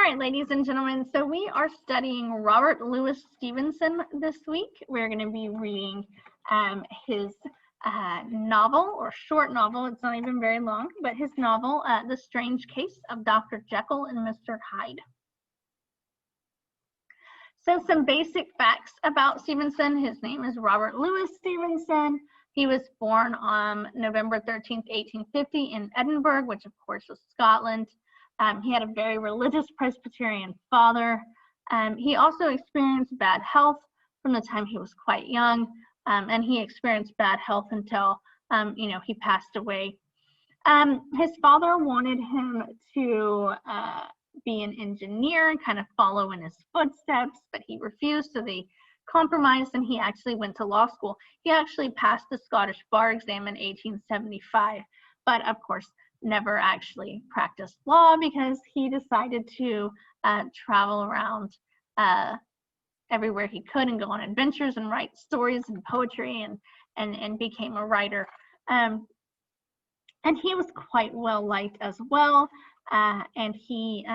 right, ladies and gentlemen, so we are studying Robert Louis Stevenson this week. We're going to be reading his novel, or short novel. It's not even very long, but his novel, The Strange Case of Dr. Jekyll and Mr. Hyde. So some basic facts about Stevenson. His name is Robert Louis Stevenson. He was born on November 13th, 1850 in Edinburgh, which of course was Scotland. He had a very religious Presbyterian father. He also experienced bad health from the time he was quite young, and he experienced bad health until, he passed away. His father wanted him to be an engineer and kind of follow in his footsteps, but he refused, so they compromised, and he actually went to law school. He actually passed the Scottish bar exam in 1875, but of course never actually practiced law because he decided to travel around everywhere he could and go on adventures and write stories and poetry and became a writer. And he was quite well liked as well, and he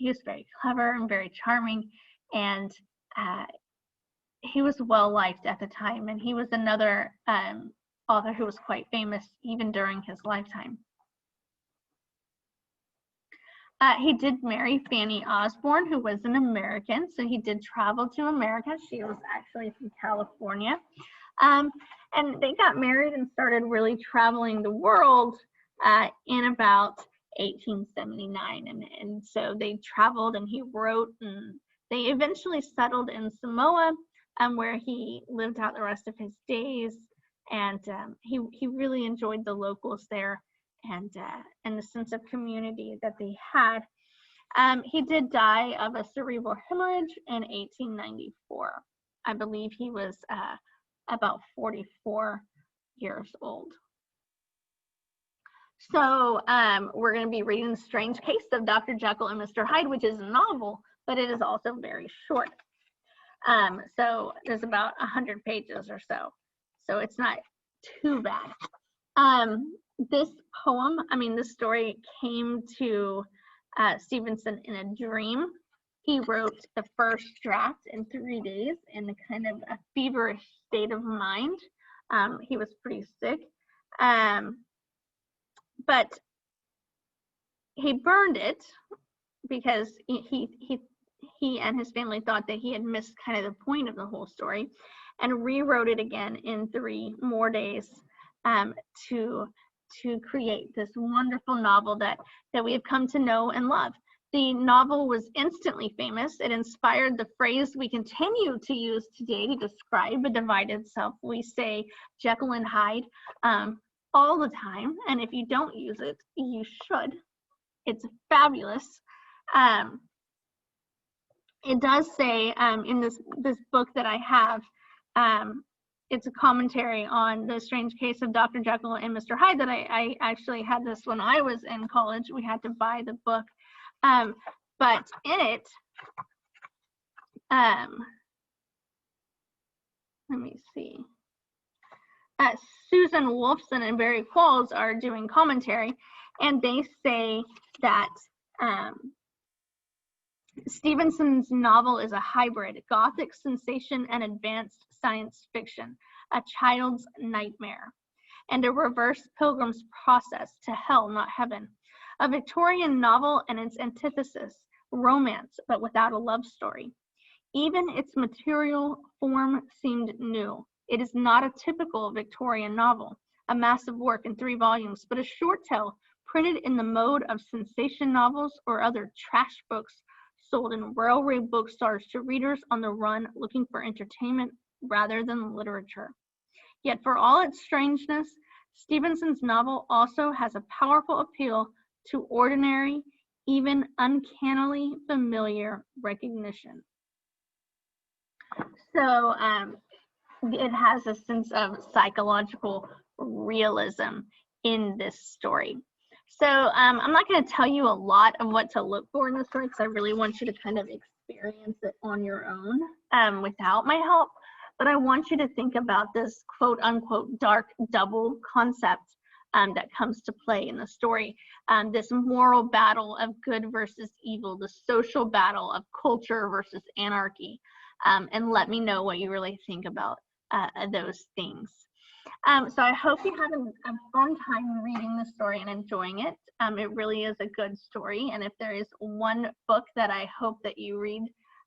was very clever and very charming, and he was well liked at the time, and he was another author who was quite famous even during his lifetime. He did marry Fanny Osborne, who was an American, so he did travel to America. She was actually from California. And they got married and started really traveling the world in about 1879. And so they traveled and he wrote, and they eventually settled in Samoa, where he lived out the rest of his days. And he really enjoyed the locals there and the sense of community that they had. He did die of a cerebral hemorrhage in 1894. I believe he was about 44 years old. So we're going to be reading The Strange Case of Dr. Jekyll and Mr. Hyde, which is a novel, but it is also very short. So there's about 100 pages or so. So it's not too bad. This story came to Stevenson in a dream. He wrote the first draft in 3 days in a kind of a feverish state of mind. He was pretty sick, but he burned it because he and his family thought that he had missed kind of the point of the whole story, and rewrote it again in 3 more days to create this wonderful novel that we have come to know and love. The novel was instantly famous. It inspired the phrase we continue to use today to describe a divided self. We say Jekyll and Hyde all the time, and if you don't use it, you should. It's fabulous. It does say in this book that I have, it's a commentary on The Strange Case of Dr. Jekyll and Mr. Hyde that I actually had this when I was in college. We had to buy the book. But in it, let me see. Susan Wolfson and Barry Qualls are doing commentary, and they say that Stevenson's novel is a hybrid, Gothic sensation and advanced science fiction, a child's nightmare, and a reverse Pilgrim's Process to hell, not heaven. A Victorian novel and its antithesis, romance, but without a love story. Even its material form seemed new. It is not a typical Victorian novel, a massive work in 3 volumes, but a short tale printed in the mode of sensation novels or other trash books sold in railway bookstores to readers on the run looking for entertainment rather than literature. Yet for all its strangeness, Stevenson's novel also has a powerful appeal to ordinary, even uncannily familiar recognition. So it has a sense of psychological realism in this story. So I'm not going to tell you a lot of what to look for in the story because I really want you to kind of experience it on your own without my help. But I want you to think about this quote unquote dark double concept that comes to play in the story. This moral battle of good versus evil, the social battle of culture versus anarchy. And let me know what you really think about those things. So I hope you have a fun time reading the story and enjoying it. It really is a good story. And if there is one book that I hope that you read,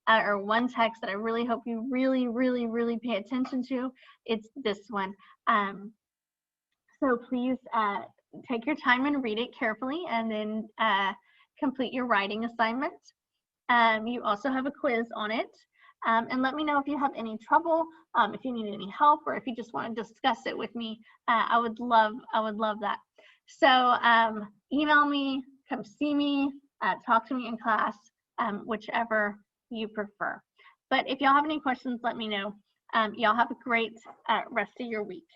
or one text that I really hope you really, really, really pay attention to, it's this one. So please take your time and read it carefully, and then complete your writing assignment. You also have a quiz on it. And let me know if you have any trouble, if you need any help, or if you just want to discuss it with me. I would love that. So email me, come see me, talk to me in class, whichever you prefer. But if y'all have any questions, let me know. Y'all have a great rest of your week.